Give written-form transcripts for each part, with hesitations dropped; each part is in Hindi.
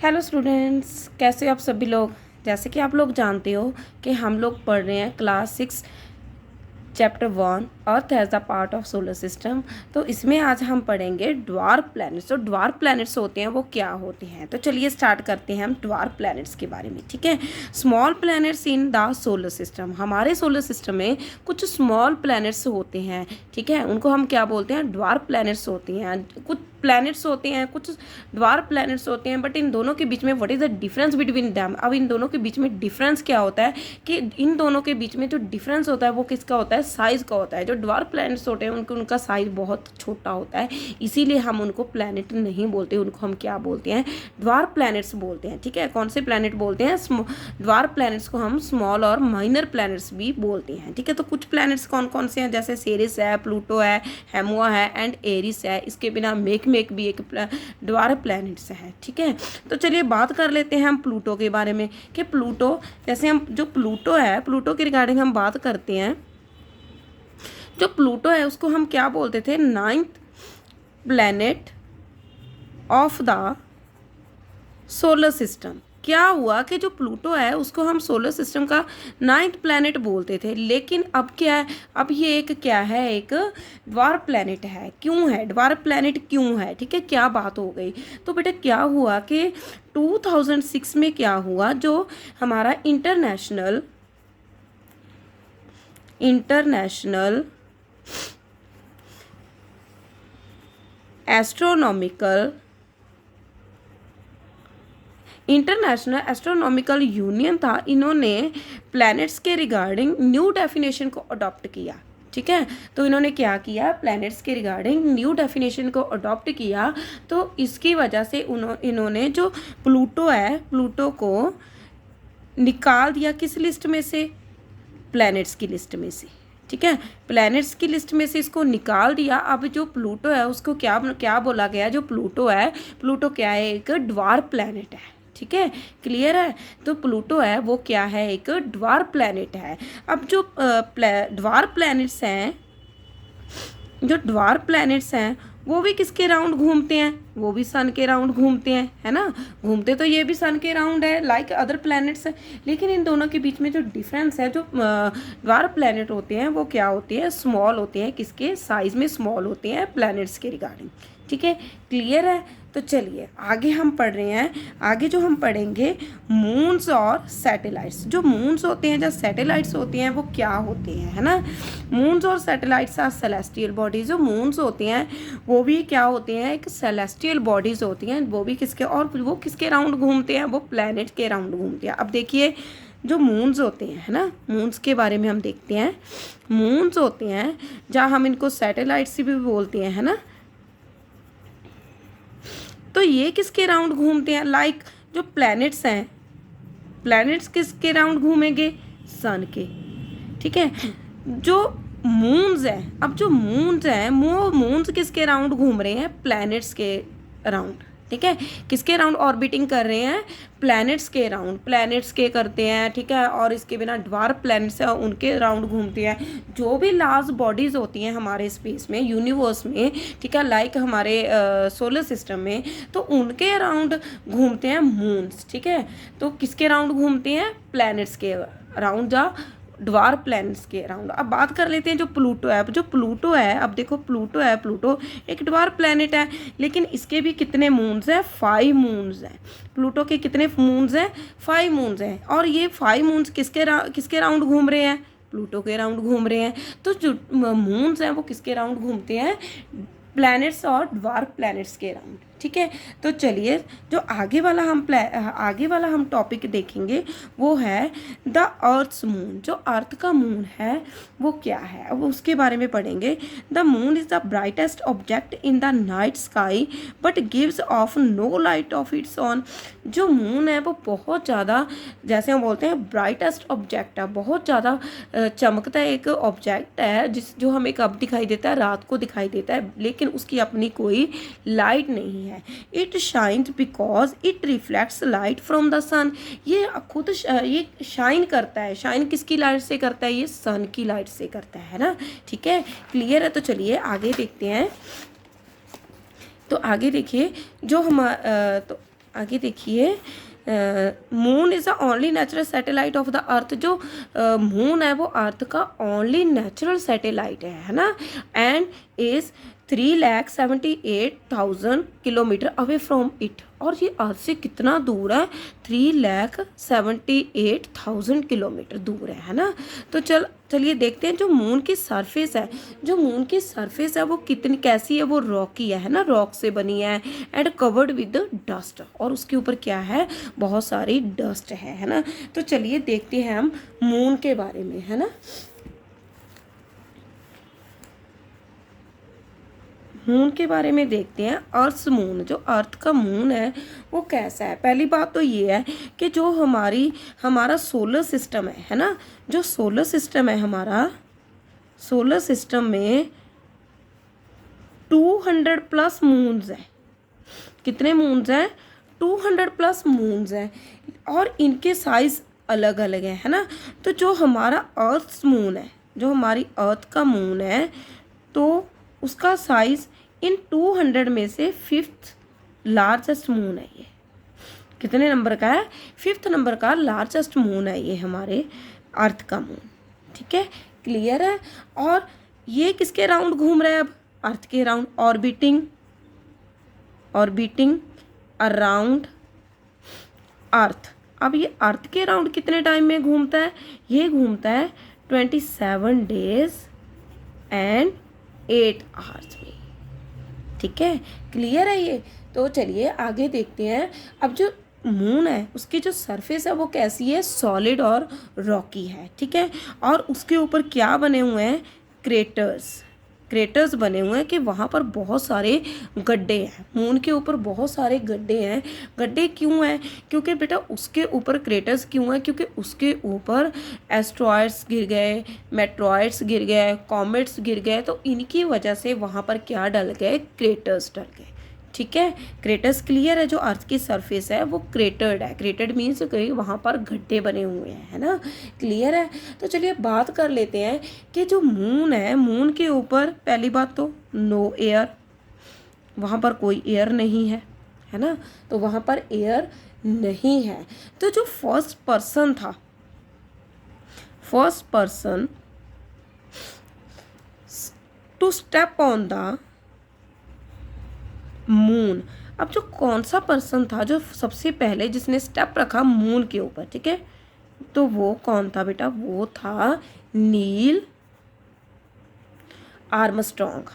हेलो स्टूडेंट्स, कैसे हो आप सभी लोग। जैसे कि आप लोग जानते हो कि हम लोग पढ़ रहे हैं class 6 chapter 1 Earth as a part of solar system. तो इसमें आज हम पढ़ेंगे ड्वार्फ प्लैनेट्स। तो ड्वार्फ प्लैनेट्स होते हैं वो क्या होते हैं, तो चलिए स्टार्ट करते हैं हम ड्वार्फ प्लैनेट्स के बारे में। ठीक है, small planets in the solar system. हमारे सोलर सिस्टम में कुछ स्मॉल प्लैनेट्स होते हैं, ठीक है, उनको हम क्या बोलते हैं, ड्वार्फ प्लैनेट्स होती हैं। कुछ प्लैनेट्स होते हैं, कुछ ड्वार्फ प्लैनेट्स होते हैं, बट इन दोनों के बीच में what is the difference between them. अब इन दोनों के बीच में डिफरेंस क्या होता है कि इन दोनों के बीच में जो डिफरेंस होता है वो किसका होता है, साइज़ का होता है। जो ड्वार्फ प्लैनेट्स होते हैं उनका साइज़ बहुत छोटा होता है, इसीलिए हम उनको प्लैनेट नहीं बोलते, उनको हम क्या बोलते हैं, ड्वार्फ प्लैनेट्स बोलते हैं। ठीक है, कौन से प्लैनेट बोलते हैं, ड्वार्फ प्लैनेट्स को हम स्मॉल और माइनर प्लैनेट्स भी बोलते हैं। ठीक है, तो कुछ प्लैनेट्स कौन कौन से हैं, जैसे सेरिस है, प्लूटो है, हेमुआ है एंड एरिस है। इसके बिना मेक भी एक ड्वार्फ प्लैनेट्स है। ठीक है, तो चलिए बात कर लेते हैं हम प्लूटो के बारे में कि प्लूटो, जैसे हम जो प्लूटो है, प्लूटो के रिगार्डिंग हम बात करते हैं। जो प्लूटो है उसको हम क्या बोलते थे, 9th planet of the solar system. क्या हुआ कि जो प्लूटो है उसको हम सोलर सिस्टम का 9th प्लैनेट बोलते थे, लेकिन अब क्या है, अब ये एक क्या है, एक ड्वार्फ प्लैनेट है। क्यों है ड्वार्फ प्लैनेट, क्यों है, ठीक है, क्या बात हो गई। तो बेटा क्या हुआ कि 2006 में क्या हुआ, जो हमारा इंटरनेशनल एस्ट्रोनॉमिकल यूनियन था, इन्होंने प्लैनेट्स के रिगार्डिंग न्यू डेफिनेशन को अडॉप्ट किया। ठीक है, तो इन्होंने क्या किया, प्लैनेट्स के रिगार्डिंग न्यू डेफिनेशन को अडॉप्ट किया। तो इसकी वजह से इन्होंने जो प्लूटो है, प्लूटो को निकाल दिया किस लिस्ट में से, प्लैनेट्स की लिस्ट में से। ठीक है, प्लैनेट्स की लिस्ट में से इसको निकाल दिया। अब जो प्लूटो है उसको क्या क्या बोला गया, जो प्लूटो है, प्लूटो क्या है, एक ड्वार्फ प्लैनेट है। ठीक है, क्लियर है। तो प्लूटो है वो क्या है, एक ड्वार्फ प्लैनेट है। अब जो ड्वार्फ प्लैनेट्स हैं, जो ड्वार्फ प्लैनेट्स हैं वो भी किसके राउंड घूमते हैं, वो भी सन के राउंड घूमते हैं, है ना, घूमते तो ये भी सन के राउंड है लाइक अदर प्लैनेट्स है। लेकिन इन दोनों के बीच में जो डिफरेंस है, जो ड्वार्फ प्लैनेट होते हैं वो क्या होते हैं, स्मॉल होते हैं, किसके साइज में स्मॉल होते हैं, प्लैनेट्स के रिगार्डिंग। ठीक है, क्लियर है। तो चलिए आगे हम पढ़ रहे हैं। आगे जो हम पढ़ेंगे, मून्स और सैटेलाइट्स। जो मून्स होते हैं, जो सैटेलाइट्स होते हैं वो क्या होते हैं, है ना। मून्स और सैटेलाइट्स आर सेलेस्टियल बॉडीज। जो मून्स होते हैं वो भी क्या होते हैं, एक सेलेस्टियल बॉडीज होती हैं, वो भी किसके, और वो किसके राउंड घूमते हैं, वो प्लैनेट के राउंड घूमते हैं। अब देखिए जो मून्स होते हैं, है ना, मून्स के बारे में हम देखते हैं। मून्स होते हैं, जहाँ हम इनको सैटेलाइट्स भी बोलते हैं, है ना। तो ये किसके राउंड घूमते हैं, लाइक जो प्लैनेट्स हैं, प्लैनेट्स किसके राउंड घूमेंगे, सन के। ठीक है, जो मून्स हैं, अब जो मून्स हैं वो मून्स किसके राउंड घूम रहे हैं, प्लैनेट्स के राउंड। ठीक है, किसके राउंड ऑर्बिटिंग कर रहे हैं, प्लैनेट्स के राउंड, प्लैनेट्स के करते हैं। ठीक है, और इसके बिना ड्वार्फ प्लैनेट्स हैं उनके राउंड घूमते हैं। जो भी लार्ज बॉडीज़ होती हैं हमारे स्पेस में, यूनिवर्स में, ठीक है, लाइक हमारे सोलर सिस्टम में, तो उनके राउंड घूमते हैं मून्स। ठीक है, तो किसके राउंड घूमते हैं, प्लैनेट्स के राउंड, जा ड्वार्फ प्लैनेट्स के अराउंड। अब बात कर लेते हैं जो प्लूटो है। जो प्लूटो है, अब देखो प्लूटो है, प्लूटो एक ड्वार्फ प्लैनेट है, लेकिन इसके भी कितने मून्स हैं, 5 मून्स हैं। प्लूटो के कितने मून्स हैं, 5 मून्स हैं। और ये 5 मून्स किसके राउंड घूम रहे हैं, प्लूटो के राउंड घूम रहे हैं। तो जो मून्स हैं वो किसके राउंड घूमते हैं, प्लैनेट्स और ड्वार्फ प्लैनेट्स के राउंड। ठीक है, तो चलिए जो आगे वाला हम टॉपिक देखेंगे वो है द अर्थ्स मून। जो अर्थ का मून है वो क्या है, अब उसके बारे में पढ़ेंगे। The moon is the brightest object in the night sky but gives off no light of its own. जो मून है वो बहुत ज़्यादा, जैसे हम बोलते हैं ब्राइटेस्ट ऑब्जेक्ट है, बहुत ज़्यादा चमकता है, एक ऑब्जेक्ट है जो हमें कब दिखाई देता है, रात को दिखाई देता है, लेकिन उसकी अपनी कोई लाइट नहीं है। It shines because it reflects light from the sun. ये खुद ये शाइन करता है, शाइन किसकी लाइट से करता है, ये सन की लाइट से करता है ना। ठीक है, क्लियर है। तो चलिए आगे देखते हैं। तो आगे देखिए, जो हम तो आगे देखिए, moon is the only natural satellite of the earth. जो मून है वो अर्थ का ओनली नेचुरल सैटेलाइट है ना। And is 3,78,000 kilometre away from it. और ये अर्थ से कितना दूर है? 3,78,000 किलोमीटर दूर है ना। तो चलिए देखते हैं जो मून की सरफेस है, जो मून की सरफेस है वो कितनी कैसी है? वो रॉकी है ना, रॉक से बनी है एंड कवर्ड विद डस्ट। और उसके ऊपर क्या है? बहुत सारी डस्ट है ना। तो चलिए देखते हैं हम मून के बारे में, है ना। मून के बारे में देखते हैं। अर्थ मून, जो अर्थ का मून है वो कैसा है? पहली बात तो ये है कि जो हमारा सोलर सिस्टम है ना, जो सोलर सिस्टम है हमारा, सोलर सिस्टम में 200 प्लस मून्स हैं। कितने मून्स हैं? 200 प्लस मून्स हैं और इनके साइज अलग अलग है ना। तो जो हमारा अर्थ मून है, जो हमारी अर्थ का मून है, तो उसका साइज इन 200 में से 5th लार्जेस्ट मून है ये। कितने नंबर का है? 5th नंबर का लार्जेस्ट मून है ये हमारे अर्थ का मून। ठीक है, क्लियर है। और ये किसके राउंड घूम रहा है? अब अर्थ के राउंड, ऑर्बिटिंग अराउंड अर्थ। अब ये अर्थ के राउंड कितने टाइम में घूमता है? ये घूमता है 27 डेज एंड 8 आवर्स में। ठीक है, क्लियर है ये। तो चलिए आगे देखते हैं। अब जो मून है उसकी जो सरफेस है वो कैसी है? सॉलिड और रॉकी है। ठीक है, और उसके ऊपर क्या बने हुए हैं? क्रेटर्स बने हुए हैं कि वहाँ पर बहुत सारे गड्ढे हैं। मून के ऊपर बहुत सारे गड्ढे हैं। गड्ढे क्यों हैं? क्योंकि बेटा उसके ऊपर क्रेटर्स क्यों हैं? क्योंकि उसके ऊपर एस्ट्रॉयड्स गिर गए, मेट्रॉयड्स गिर गए, कॉमेट्स गिर गए, तो इनकी वजह से वहाँ पर क्या डल गए? क्रेटर्स डल गए। ठीक है, क्रेटर्स क्लियर है। जो अर्थ की सरफेस है वो क्रेटर्ड है। क्रेटर्ड मीन्स कहीं वहाँ पर गड्ढे बने हुए हैं, है ना। क्लियर है। तो चलिए बात कर लेते हैं कि जो मून है, मून के ऊपर पहली बात तो नो एयर, वहाँ पर कोई एयर नहीं है ना। तो वहाँ पर एयर नहीं है। तो जो first person to step on the moon. अब जो कौन सा पर्सन था जो सबसे पहले जिसने स्टेप रखा मून के ऊपर? ठीक है, तो वो कौन था बेटा? वो था नील आर्मस्ट्रॉन्ग।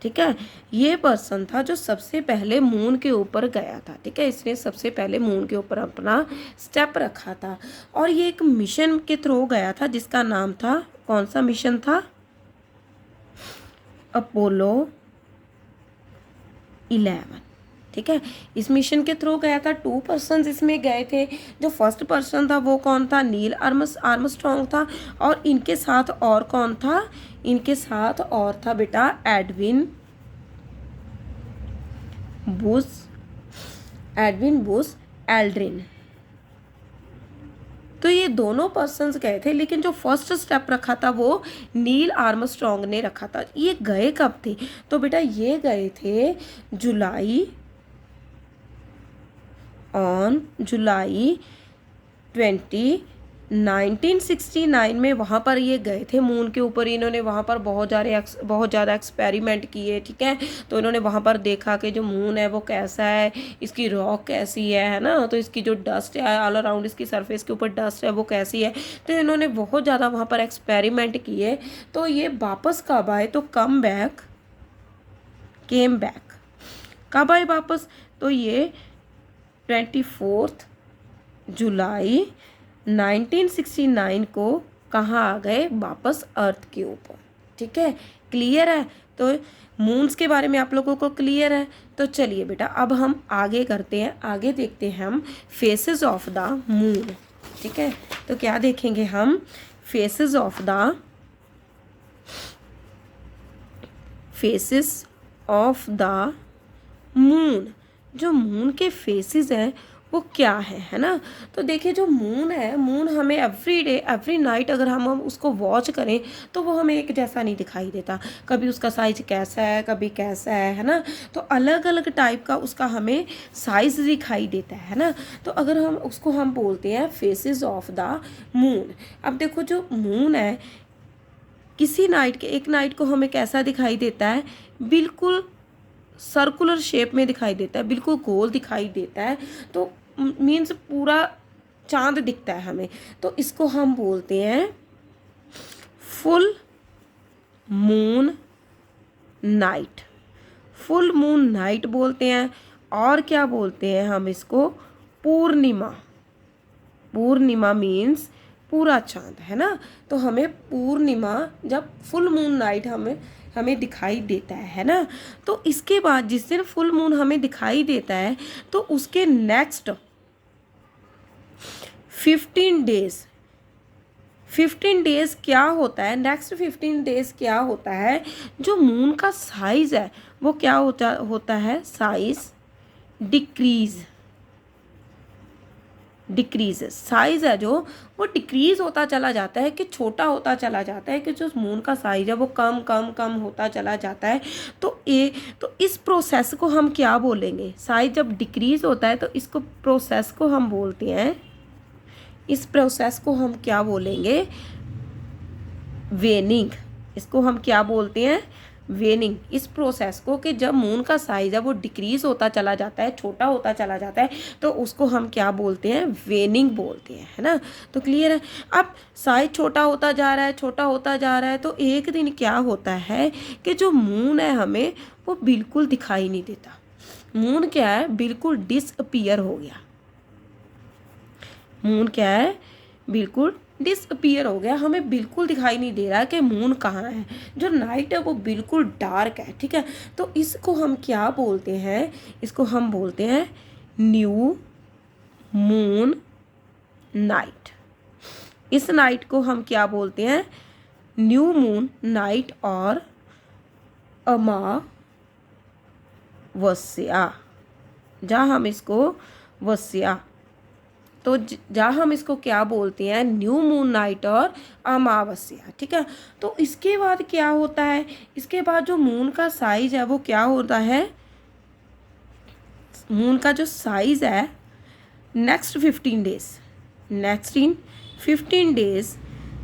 ठीक है, ये पर्सन था जो सबसे पहले मून के ऊपर गया था। ठीक है, इसने सबसे पहले मून के ऊपर अपना स्टेप रखा था और ये एक मिशन के थ्रू गया था जिसका नाम था, कौन सा मिशन था? अपोलो 11। ठीक है, इस मिशन के थ्रू गया था। 2 पर्सन इसमें गए थे। जो फर्स्ट पर्सन था वो कौन था? नील आर्मस्ट्रॉन्ग था। और इनके साथ और कौन था? इनके साथ और था बेटा एडविन बुश एल्ड्रिन। तो ये दोनों पर्सन्स गए थे, लेकिन जो फर्स्ट स्टेप रखा था वो नील आर्मस्ट्रॉन्ग ने रखा था। ये गए कब थे? तो बेटा ये गए थे जुलाई 20, 1969 में वहाँ पर ये गए थे मून के ऊपर। इन्होंने वहाँ पर बहुत ज़्यादा एक्सपेरिमेंट किए। ठीक है, तो इन्होंने वहाँ पर देखा कि जो मून है वो कैसा है, इसकी रॉक कैसी है ना। तो इसकी जो डस्ट है ऑल अराउंड, इसकी सरफेस के ऊपर डस्ट है वो कैसी है। तो इन्होंने बहुत ज़्यादा वहाँ पर एक्सपेरिमेंट किए। तो ये वापस कब आए? तो केम बैक। कब आए वापस? तो ये 24 जुलाई 1969 को कहाँ आ गए? वापस अर्थ के ऊपर। ठीक है, क्लियर है। तो मून्स के बारे में आप लोगों को क्लियर है। तो चलिए बेटा अब हम आगे करते हैं। आगे देखते हैं हम फेसेस ऑफ द मून। ठीक है, तो क्या देखेंगे हम? Faces of the moon. जो मून के फेसेस हैं वो क्या है ना। तो देखिए जो मून है, मून हमें एवरी डे एवरी नाइट अगर हम उसको वॉच करें तो वो हमें एक जैसा नहीं दिखाई देता। कभी उसका साइज कैसा है, कभी कैसा है ना। तो अलग अलग टाइप का उसका हमें साइज दिखाई देता है ना। तो अगर हम उसको हम बोलते हैं फेसेस ऑफ द मून। अब देखो जो मून है किसी नाइट के, एक नाइट को हमें कैसा दिखाई देता है, बिल्कुल सर्कुलर शेप में दिखाई देता है, बिल्कुल गोल दिखाई देता है। तो मीन्स पूरा चांद दिखता है हमें। तो इसको हम बोलते हैं full moon night. Full moon night बोलते हैं। और क्या बोलते हैं हम इसको, पूर्णिमा। पूर्णिमा मीन्स पूरा चांद है ना। तो हमें पूर्णिमा जब फुल मून नाइट हमें हमें दिखाई देता है ना। तो इसके बाद जिस दिन फुल मून हमें दिखाई देता है तो उसके नेक्स्ट 15 डेज क्या होता है, नेक्स्ट 15 डेज क्या होता है, जो मून का साइज है वो क्या होता है, साइज डिक्रीज साइज है जो वो डिक्रीज होता चला जाता है, कि छोटा होता चला जाता है, कि जो मून का साइज है वो कम कम कम होता चला जाता है। तो इस प्रोसेस को हम क्या बोलेंगे, साइज जब डिक्रीज होता है तो इसको प्रोसेस को हम बोलते हैं, इस प्रोसेस को हम क्या बोलेंगे, वेनिंग। इसको हम क्या बोलते हैं, वेनिंग। इस प्रोसेस को, कि जब मून का साइज है वो डिक्रीज होता चला जाता है, छोटा होता चला जाता है, तो उसको हम क्या बोलते हैं, वेनिंग बोलते हैं, है ना। तो क्लियर है। अब साइज छोटा होता जा रहा है, छोटा होता जा रहा है, तो एक दिन क्या होता है कि जो मून है हमें वो बिल्कुल दिखाई नहीं देता। मून क्या है, बिल्कुल डिसअपीयर हो गया। मून क्या है, बिल्कुल डिसअपीयर हो गया, हमें बिल्कुल दिखाई नहीं दे रहा कि मून कहाँ है। जो नाइट है वो बिल्कुल डार्क है, ठीक है। तो इसको हम क्या बोलते हैं, इसको हम बोलते हैं न्यू मून नाइट। इस नाइट को हम क्या बोलते हैं, न्यू मून नाइट और अमावस्या। जहाँ हम इसको वस्या, तो जहाँ हम इसको क्या बोलते हैं, न्यू मून नाइट और अमावस्या, ठीक है। तो इसके बाद क्या होता है, इसके बाद जो मून का साइज है वो क्या होता है, मून का जो साइज है नेक्स्ट 15 डेज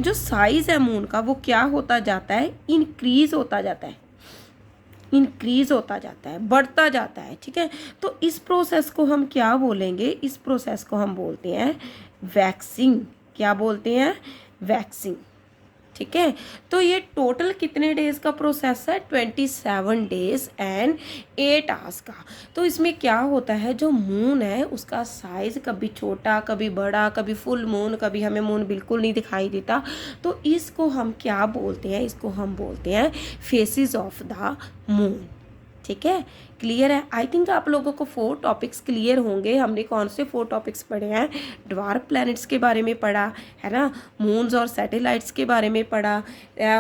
जो साइज है मून का वो क्या होता जाता है, इंक्रीज होता जाता है, बढ़ता जाता है, ठीक है। तो इस प्रोसेस को हम क्या बोलेंगे, इस प्रोसेस को हम बोलते हैं वैक्सिंग। क्या बोलते हैं, वैक्सिंग, ठीक है। तो ये टोटल कितने डेज का प्रोसेस है, 27 डेज एंड 8 आवर्स का। तो इसमें क्या होता है, जो मून है उसका साइज कभी छोटा, कभी बड़ा, कभी फुल मून, कभी हमें मून बिल्कुल नहीं दिखाई देता। तो इसको हम क्या बोलते हैं, इसको हम बोलते हैं फेसेस ऑफ द मून, ठीक है। क्लियर है। आई थिंक आप लोगों को 4 टॉपिक्स क्लियर होंगे। हमने कौन से 4 टॉपिक्स पढ़े हैं, ड्वार्फ प्लैनेट्स के बारे में पढ़ा है ना, मून्स और सैटेलाइट्स के बारे में पढ़ा,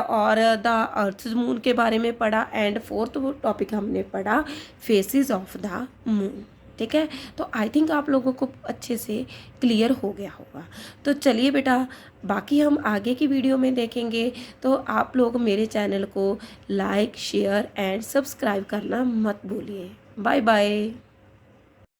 और द अर्थ मून के बारे में पढ़ा, एंड 4th टॉपिक हमने पढ़ा फेसेस ऑफ द मून, ठीक है। तो आई थिंक आप लोगों को अच्छे से क्लियर हो गया होगा। तो चलिए बेटा, बाकी हम आगे की वीडियो में देखेंगे। तो आप लोग मेरे चैनल को लाइक, शेयर एंड सब्सक्राइब करना मत भूलिए। Bye bye.